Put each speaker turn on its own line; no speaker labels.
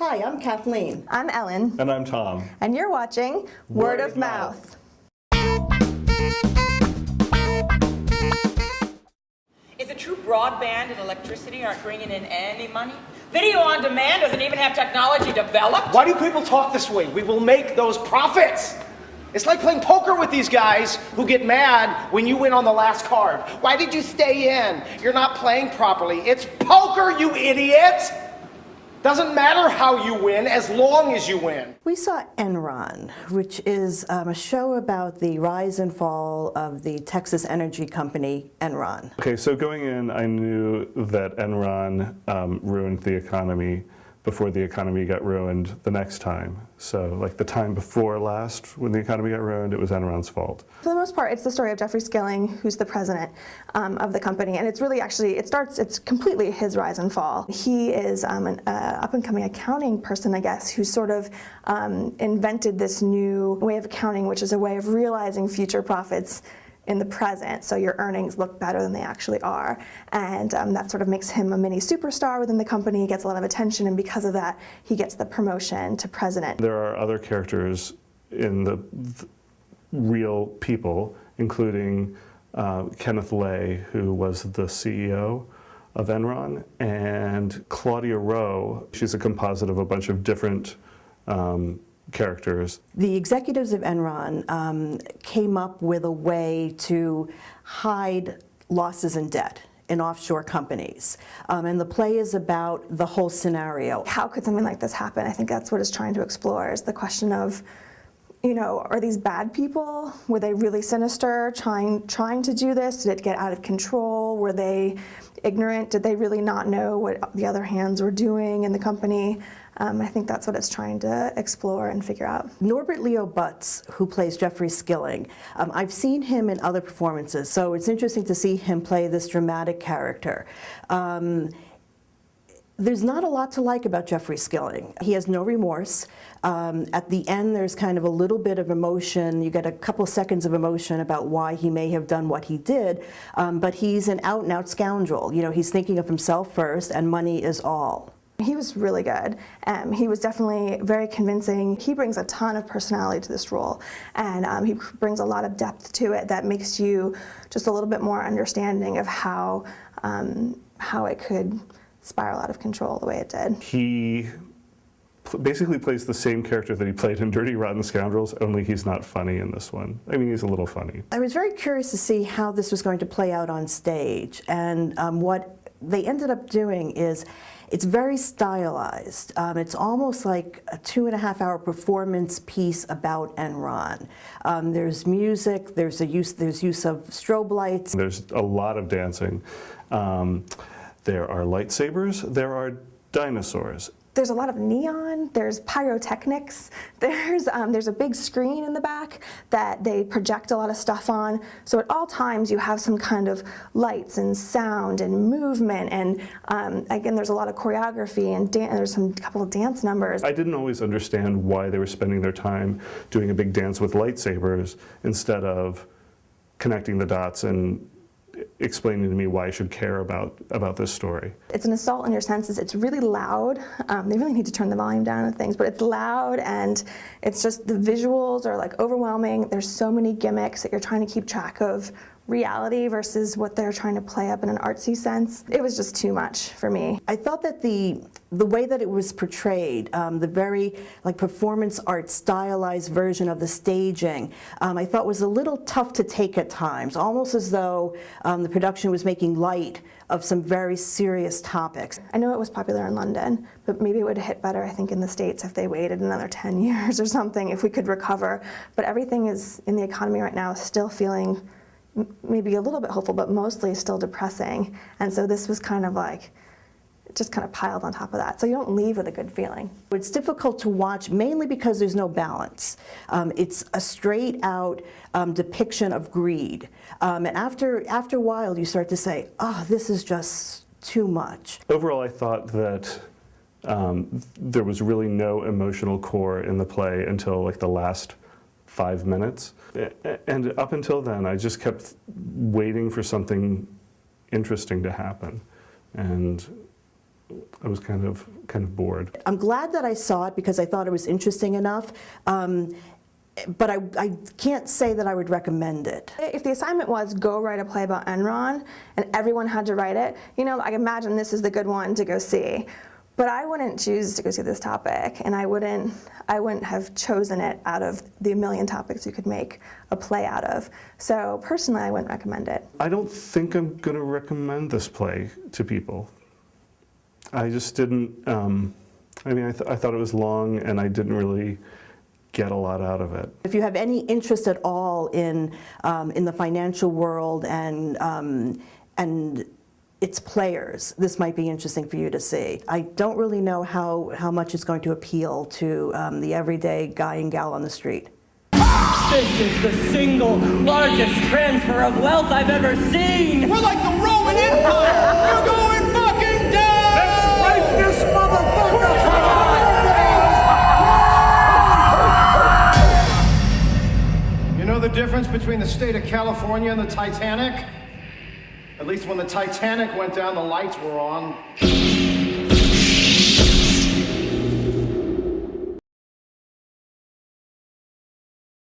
Hi, I'm Kathleen.
I'm Ellen.
And I'm Tom.
And you're watching Word of Mouth.
Is it true broadband and electricity aren't bringing in any money? Video on demand doesn't even have technology developed?
Why do people talk this way? We will make those profits. It's like playing poker with these guys who get mad when you win on the last card. Why did you stay in? You're not playing properly. It's poker, you idiot! Doesn't matter how you win as long as you win.
We saw Enron, which is a show about the rise and fall of the Texas energy company, Enron.
Okay, so going in, I knew that Enron ruined the economy before the economy got ruined the next time. So like the time before last, when the economy got ruined, it was Enron's fault.
For the most part, it's the story of Jeffrey Skilling, who's the president of the company. And it's really actually, it's completely his rise and fall. He is an up-and-coming accounting person, I guess, who sort of invented this new way of accounting, which is a way of realizing future profits in the present, so your earnings look better than they actually are. And that sort of makes him a mini superstar within the company. He gets a lot of attention, and because of that, he gets the promotion to president.
There are other characters in the real people, including Kenneth Lay, who was the CEO of Enron, and Claudia Rowe. She's a composite of a bunch of different characters.
The executives of Enron came up with a way to hide losses and debt in offshore companies. And the play is about the whole scenario.
How could something like this happen? I think that's what it's trying to explore, is the question of, you know, are these bad people? Were they really sinister, trying to do this? Did it get out of control? Were they ignorant? Did they really not know what the other hands were doing in the company? I think that's what it's trying to explore and figure out.
Norbert Leo Butz, who plays Jeffrey Skilling, I've seen him in other performances, so it's interesting to see him play this dramatic character. There's not a lot to like about Jeffrey Skilling. He has no remorse. At the end, there's kind of a little bit of emotion. You get a couple seconds of emotion about why he may have done what he did, but he's an out-and-out scoundrel. You know, he's thinking of himself first, and money is all.
He was really good. He was definitely very convincing. He brings a ton of personality to this role, and he brings a lot of depth to it that makes you just a little bit more understanding of how it could spiral out of control the way it did.
He basically plays the same character that he played in Dirty Rotten Scoundrels, only he's not funny in this one. I mean, he's a little funny.
I was very curious to see how this was going to play out on stage, and what they ended up doing is it's very stylized. It's almost like a 2.5-hour performance piece about Enron. There's music, there's use of strobe lights.
There's a lot of dancing. There are lightsabers, there are dinosaurs.
There's a lot of neon, there's pyrotechnics, there's a big screen in the back that they project a lot of stuff on. So at all times you have some kind of lights and sound and movement, and again, there's a lot of choreography, and there's a couple of dance numbers.
I didn't always understand why they were spending their time doing a big dance with lightsabers instead of connecting the dots and explaining to me why I should care about this story.
It's an assault on your senses. It's really loud. They really need to turn the volume down on things, but it's loud, and it's just the visuals are like overwhelming. There's so many gimmicks that you're trying to keep track of reality versus what they're trying to play up in an artsy sense. It was just too much for me.
I thought that the way that it was portrayed, the very like performance art stylized version of the staging, I thought was a little tough to take at times, almost as though the production was making light of some very serious topics.
I know it was popular in London, but maybe it would have hit better, I think, in the States if they waited another 10 years or something, if we could recover. But everything is in the economy right now still feeling maybe a little bit hopeful, but mostly still depressing. And so this was kind of like, just kind of piled on top of that. So you don't leave with a good feeling.
It's difficult to watch mainly because there's no balance. It's a straight out depiction of greed. And after a while you start to say, oh, this is just too much.
Overall, I thought that there was really no emotional core in the play until like the last 5 minutes. And up until then, I just kept waiting for something interesting to happen. And I was kind of bored.
I'm glad that I saw it because I thought it was interesting enough, but I can't say that I would recommend it.
If the assignment was go write a play about Enron and everyone had to write it, you know, I imagine this is the good one to go see. But I wouldn't choose to go see this topic, and I wouldn't have chosen it out of the million topics you could make a play out of. So personally, I wouldn't recommend it.
I don't think I'm going to recommend this play to people. I just didn't, I mean, I thought it was long, and I didn't really get a lot out of it.
If you have any interest at all in the financial world and its players, this might be interesting for you to see. I don't really know how much it's going to appeal to the everyday guy and gal on the street.
This is the single largest transfer of wealth I've ever seen!
We're like the Roman Empire! We're going fucking down! Let's rape this motherfucker! You know the difference between the state of California and the Titanic? At least when the Titanic went down, the lights were on.